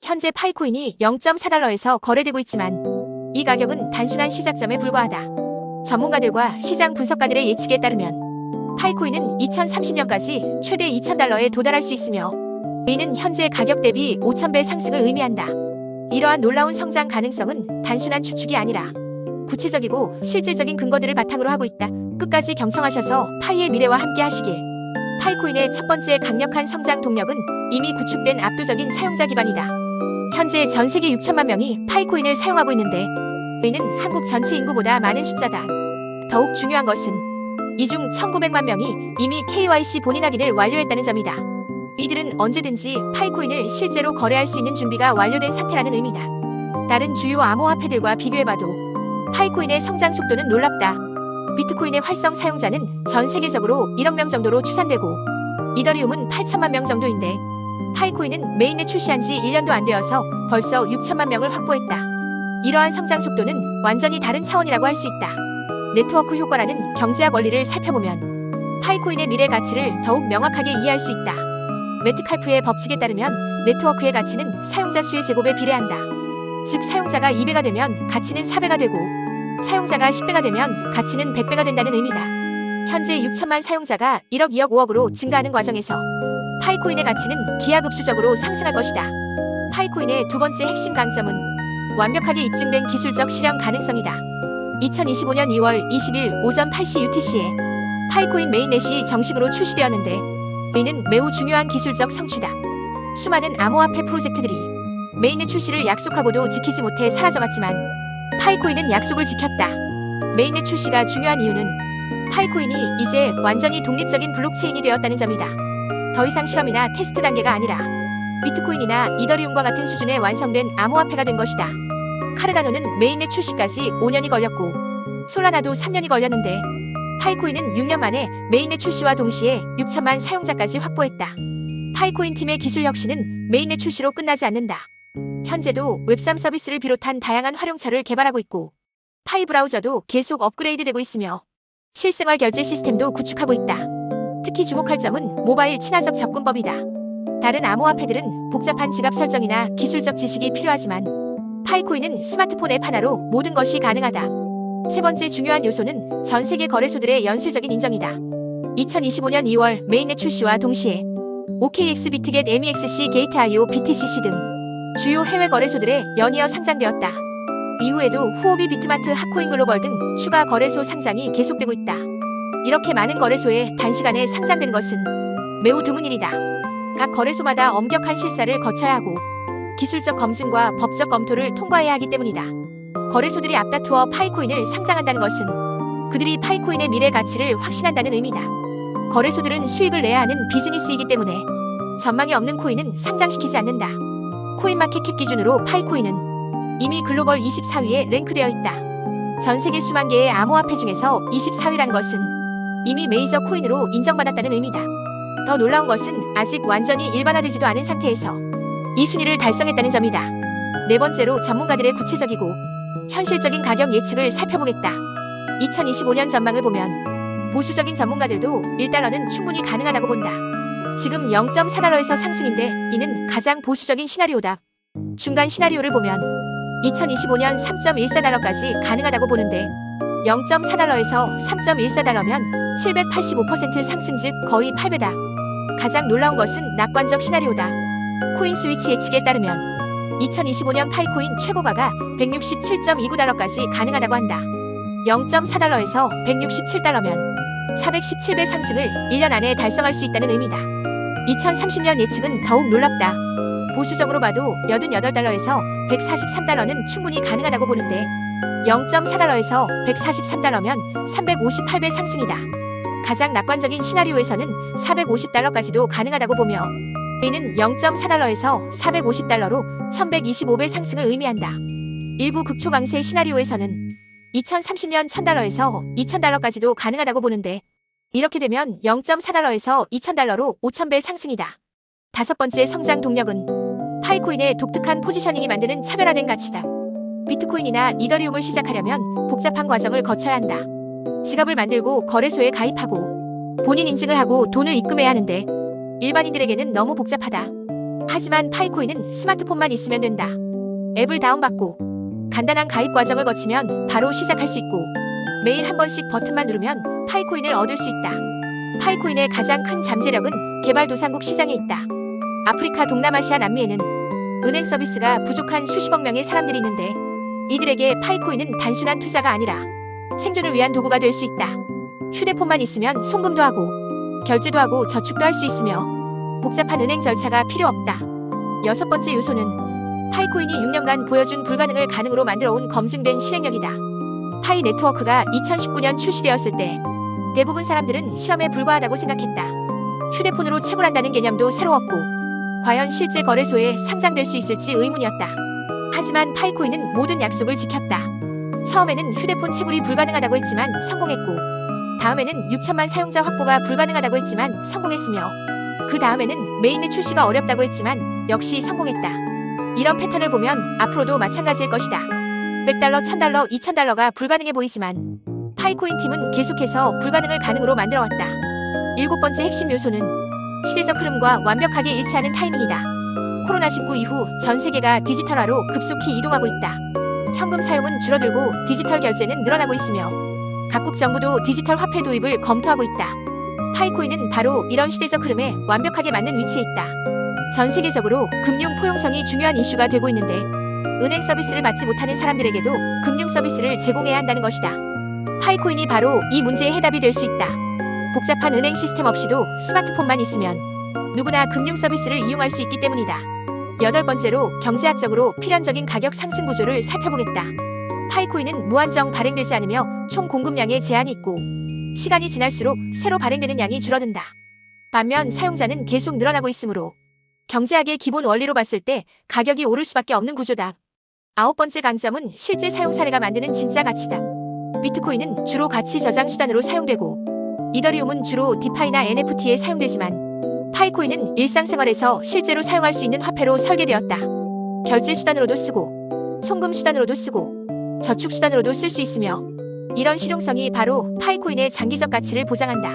현재 파이코인이 0.4달러에서 거래되고 있지만 이 가격은 단순한 시작점에 불과하다. 전문가들과 시장 분석가들의 예측에 따르면 파이코인은 2030년까지 최대 2,000달러에 도달할 수 있으며 이는 현재 가격 대비 5,000배 상승을 의미한다. 이러한 놀라운 성장 가능성은 단순한 추측이 아니라 구체적이고 실질적인 근거들을 바탕으로 하고 있다. 끝까지 경청하셔서 파이의 미래와 함께 하시길. 파이코인의 첫 번째 강력한 성장 동력은 이미 구축된 압도적인 사용자 기반이다. 현재 전 세계 6천만 명이 파이코인을 사용하고 있는데 이는 한국 전체 인구보다 많은 숫자다. 더욱 중요한 것은 이 중 1,900만 명이 이미 KYC 본인 확인을 완료했다는 점이다. 이들은 언제든지 파이코인을 실제로 거래할 수 있는 준비가 완료된 상태라는 의미다. 다른 주요 암호화폐들과 비교해봐도 파이코인의 성장 속도는 놀랍다. 비트코인의 활성 사용자는 전 세계적으로 1억 명 정도로 추산되고 이더리움은 8천만 명 정도인데 파이코인은 메인넷 출시한 지 1년도 안 되어서 벌써 6천만 명을 확보했다. 이러한 성장 속도는 완전히 다른 차원이라고 할 수 있다. 네트워크 효과라는 경제학 원리를 살펴보면 파이코인의 미래 가치를 더욱 명확하게 이해할 수 있다. 메트칼프의 법칙에 따르면 네트워크의 가치는 사용자 수의 제곱에 비례한다. 즉 사용자가 2배가 되면 가치는 4배가 되고 사용자가 10배가 되면 가치는 100배가 된다는 의미다. 현재 6천만 사용자가 1억, 2억, 5억으로 증가하는 과정에서 파이코인의 가치는 기하급수적으로 상승할 것이다. 파이코인의 두 번째 핵심 강점은 완벽하게 입증된 기술적 실현 가능성이다. 2025년 2월 20일 오전 8시 UTC에 파이코인 메인넷이 정식으로 출시되었는데 이는 매우 중요한 기술적 성취다. 수많은 암호화폐 프로젝트들이 메인넷 출시를 약속하고도 지키지 못해 사라져갔지만 파이코인은 약속을 지켰다. 메인넷 출시가 중요한 이유는 파이코인이 이제 완전히 독립적인 블록체인이 되었다는 점이다. 더 이상 실험이나 테스트 단계가 아니라 비트코인이나 이더리움과 같은 수준의 완성된 암호화폐가 된 것이다. 카르다노는 메인넷 출시까지 5년이 걸렸고 솔라나도 3년이 걸렸는데 파이코인은 6년 만에 메인넷 출시와 동시에 6천만 사용자까지 확보했다. 파이코인 팀의 기술 혁신은 메인넷 출시로 끝나지 않는다. 현재도 웹3 서비스를 비롯한 다양한 활용처를 개발하고 있고 파이 브라우저도 계속 업그레이드되고 있으며 실생활 결제 시스템도 구축하고 있다. 특히 주목할 점은 모바일 친화적 접근법이다. 다른 암호화폐들은 복잡한 지갑 설정이나 기술적 지식이 필요하지만 파이코인은 스마트폰 앱 하나로 모든 것이 가능하다. 세 번째 중요한 요소는 전 세계 거래소들의 연쇄적인 인정이다. 2025년 2월 메인넷 출시와 동시에 OKX, 비트겟, MEXC, 게이트.io, BTCC 등 주요 해외 거래소들에 연이어 상장되었다. 이후에도 후오비, 비트마트, 하코인 글로벌 등 추가 거래소 상장이 계속되고 있다. 이렇게 많은 거래소에 단시간에 상장된 것은 매우 드문 일이다. 각 거래소마다 엄격한 실사를 거쳐야 하고 기술적 검증과 법적 검토를 통과해야 하기 때문이다. 거래소들이 앞다투어 파이코인을 상장한다는 것은 그들이 파이코인의 미래 가치를 확신한다는 의미다. 거래소들은 수익을 내야 하는 비즈니스이기 때문에 전망이 없는 코인은 상장시키지 않는다. 코인마켓캡 기준으로 파이코인은 이미 글로벌 24위에 랭크되어 있다. 전 세계 수만 개의 암호화폐 중에서 24위라는 것은 이미 메이저 코인으로 인정받았다는 의미다. 더 놀라운 것은 아직 완전히 일반화되지도 않은 상태에서 이 순위를 달성했다는 점이다. 네 번째로 전문가들의 구체적이고 현실적인 가격 예측을 살펴보겠다. 2025년 전망을 보면 보수적인 전문가들도 1달러는 충분히 가능하다고 본다. 지금 0.4달러에서 상승인데 이는 가장 보수적인 시나리오다. 중간 시나리오를 보면 2025년 3.14달러까지 가능하다고 보는데 0.4달러에서 3.14달러면 785% 상승, 즉 거의 8배다. 가장 놀라운 것은 낙관적 시나리오다. 코인 스위치 예측에 따르면 2025년 파이코인 최고가가 167.29달러까지 가능하다고 한다. 0.4달러에서 167달러면 417배 상승을 1년 안에 달성할 수 있다는 의미다. 2030년 예측은 더욱 놀랍다. 보수적으로 봐도 88달러에서 143달러는 충분히 가능하다고 보는데 0.4달러에서 143달러면 358배 상승이다. 가장 낙관적인 시나리오에서는 450달러까지도 가능하다고 보며 이는 0.4달러에서 450달러로 1125배 상승을 의미한다. 일부 극초강세 시나리오에서는 2030년 1000달러에서 2000달러까지도 가능하다고 보는데 이렇게 되면 0.4달러에서 2000달러로 5000배 상승이다. 다섯 번째 성장 동력은 파이코인의 독특한 포지셔닝이 만드는 차별화된 가치다. 비트코인이나 이더리움을 시작하려면 복잡한 과정을 거쳐야 한다. 지갑을 만들고 거래소에 가입하고 본인 인증을 하고 돈을 입금해야 하는데 일반인들에게는 너무 복잡하다. 하지만 파이코인은 스마트폰만 있으면 된다. 앱을 다운받고 간단한 가입 과정을 거치면 바로 시작할 수 있고 매일 한 번씩 버튼만 누르면 파이코인을 얻을 수 있다. 파이코인의 가장 큰 잠재력은 개발도상국 시장에 있다. 아프리카, 동남아시아, 남미에는 은행 서비스가 부족한 수십억 명의 사람들이 있는데 이들에게 파이코인은 단순한 투자가 아니라 생존을 위한 도구가 될 수 있다. 휴대폰만 있으면 송금도 하고 결제도 하고 저축도 할 수 있으며 복잡한 은행 절차가 필요 없다. 여섯 번째 요소는 파이코인이 6년간 보여준 불가능을 가능으로 만들어온 검증된 실행력이다. 파이 네트워크가 2019년 출시되었을 때 대부분 사람들은 실험에 불과하다고 생각했다. 휴대폰으로 채굴한다는 개념도 새로웠고 과연 실제 거래소에 상장될 수 있을지 의문이었다. 하지만 파이코인은 모든 약속을 지켰다. 처음에는 휴대폰 채굴이 불가능하다고 했지만 성공했고 다음에는 6천만 사용자 확보가 불가능하다고 했지만 성공했으며 그 다음에는 메인넷 출시가 어렵다고 했지만 역시 성공했다. 이런 패턴을 보면 앞으로도 마찬가지일 것이다. $100, $1000, $2000가 불가능해 보이지만 파이코인 팀은 계속해서 불가능을 가능으로 만들어왔다. 일곱 번째 핵심 요소는 시대적 흐름과 완벽하게 일치하는 타이밍이다. 코로나19 이후 전 세계가 디지털화로 급속히 이동하고 있다. 현금 사용은 줄어들고 디지털 결제는 늘어나고 있으며 각국 정부도 디지털 화폐 도입을 검토하고 있다. 파이코인은 바로 이런 시대적 흐름에 완벽하게 맞는 위치에 있다. 전 세계적으로 금융 포용성이 중요한 이슈가 되고 있는데 은행 서비스를 받지 못하는 사람들에게도 금융 서비스를 제공해야 한다는 것이다. 파이코인이 바로 이 문제의 해답이 될 수 있다. 복잡한 은행 시스템 없이도 스마트폰만 있으면 누구나 금융 서비스를 이용할 수 있기 때문이다. 여덟 번째로 경제학적으로 필연적인 가격 상승 구조를 살펴보겠다. 파이코인은 무한정 발행되지 않으며 총 공급량에 제한이 있고 시간이 지날수록 새로 발행되는 양이 줄어든다. 반면 사용자는 계속 늘어나고 있으므로 경제학의 기본 원리로 봤을 때 가격이 오를 수밖에 없는 구조다. 아홉 번째 강점은 실제 사용 사례가 만드는 진짜 가치다. 비트코인은 주로 가치 저장 수단으로 사용되고 이더리움은 주로 디파이나 NFT에 사용되지만 파이코인은 일상생활에서 실제로 사용할 수 있는 화폐로 설계되었다. 결제 수단으로도 쓰고 송금 수단으로도 쓰고 저축 수단으로도 쓸 수 있으며 이런 실용성이 바로 파이코인의 장기적 가치를 보장한다.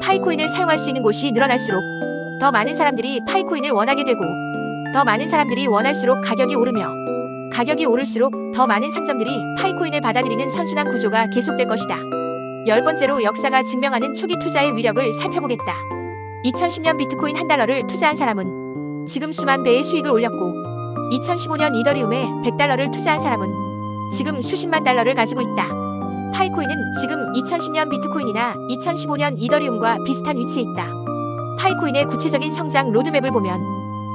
파이코인을 사용할 수 있는 곳이 늘어날수록 더 많은 사람들이 파이코인을 원하게 되고 더 많은 사람들이 원할수록 가격이 오르며 가격이 오를수록 더 많은 상점들이 파이코인을 받아들이는 선순환 구조가 계속될 것이다. 열 번째로 역사가 증명하는 초기 투자의 위력을 살펴보겠다. 2010년 비트코인 $1를 투자한 사람은 지금 수만 배의 수익을 올렸고 2015년 이더리움에 $100를 투자한 사람은 지금 수십만 달러를 가지고 있다. 파이코인은 지금 2010년 비트코인이나 2015년 이더리움과 비슷한 위치에 있다. 파이코인의 구체적인 성장 로드맵을 보면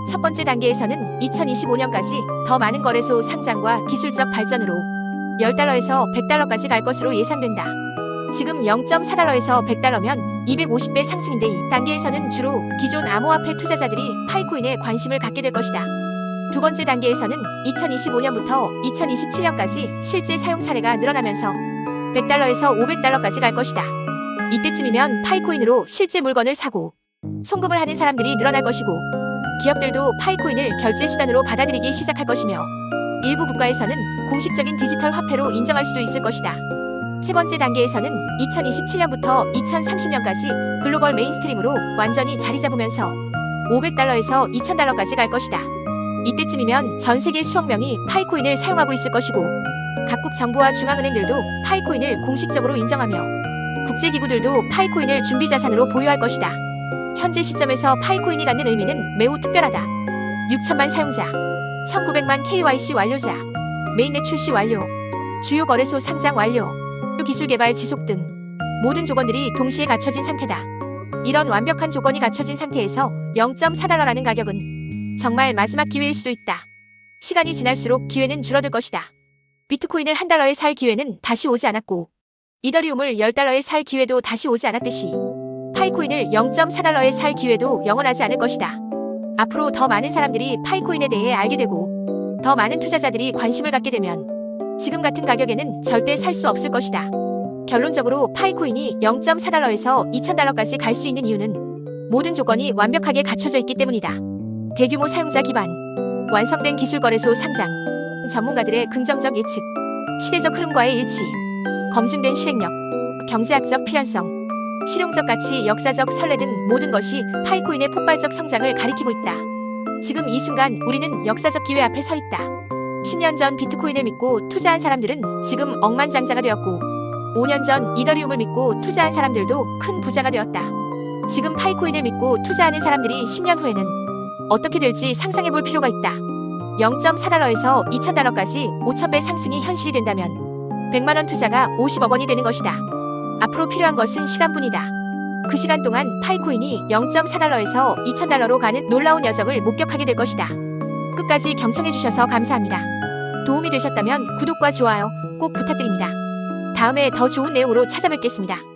첫 번째 단계에서는 2025년까지 더 많은 거래소 상장과 기술적 발전으로 $10에서 $100까지 갈 것으로 예상된다. 지금 $0.4에서 $100면 250배 상승인데 이 단계에서는 주로 기존 암호화폐 투자자들이 파이코인에 관심을 갖게 될 것이다. 두 번째 단계에서는 2025년부터 2027년까지 실제 사용 사례가 늘어나면서 $100에서 $500까지 갈 것이다. 이때쯤이면 파이코인으로 실제 물건을 사고 송금을 하는 사람들이 늘어날 것이고 기업들도 파이코인을 결제 수단으로 받아들이기 시작할 것이며 일부 국가에서는 공식적인 디지털 화폐로 인정할 수도 있을 것이다. 세 번째 단계에서는 2027년부터 2030년까지 글로벌 메인스트림으로 완전히 자리 잡으면서 $500에서 $2000까지 갈 것이다. 이때쯤이면 전 세계 수억 명이 파이코인을 사용하고 있을 것이고 각국 정부와 중앙은행들도 파이코인을 공식적으로 인정하며 국제기구들도 파이코인을 준비자산으로 보유할 것이다. 현재 시점에서 파이코인이 갖는 의미는 매우 특별하다. 6천만 사용자, 1900만 KYC 완료자, 메인넷 출시 완료, 주요 거래소 상장 완료, 기술 개발 지속 등 모든 조건들이 동시에 갖춰진 상태다. 이런 완벽한 조건이 갖춰진 상태에서 $0.4라는 가격은 정말 마지막 기회일 수도 있다. 시간이 지날수록 기회는 줄어들 것이다. 비트코인을 $1에 살 기회는 다시 오지 않았고 이더리움을 $10에 살 기회도 다시 오지 않았듯이 파이코인을 $0.4에 살 기회도 영원하지 않을 것이다. 앞으로 더 많은 사람들이 파이코인에 대해 알게 되고 더 많은 투자자들이 관심을 갖게 되면 지금 같은 가격에는 절대 살 수 없을 것이다. 결론적으로 파이코인이 $0.4에서 $2000까지 갈 수 있는 이유는 모든 조건이 완벽하게 갖춰져 있기 때문이다. 대규모 사용자 기반, 완성된 기술 거래소 상장, 전문가들의 긍정적 예측, 시대적 흐름과의 일치, 검증된 실행력, 경제학적 필연성, 실용적 가치, 역사적 선례 등 모든 것이 파이코인의 폭발적 성장을 가리키고 있다. 지금 이 순간 우리는 역사적 기회 앞에 서 있다. 10년 전 비트코인을 믿고 투자한 사람들은 지금 억만장자가 되었고 5년 전 이더리움을 믿고 투자한 사람들도 큰 부자가 되었다. 지금 파이코인을 믿고 투자하는 사람들이 10년 후에는 어떻게 될지 상상해 볼 필요가 있다. 0.4달러에서 2,000달러까지 5,000배 상승이 현실이 된다면 100만 원 투자가 50억 원이 되는 것이다. 앞으로 필요한 것은 시간뿐이다. 그 시간 동안 파이코인이 0.4달러에서 2,000달러로 가는 놀라운 여정을 목격하게 될 것이다. 끝까지 경청해 주셔서 감사합니다. 도움이 되셨다면 구독과 좋아요 꼭 부탁드립니다. 다음에 더 좋은 내용으로 찾아뵙겠습니다.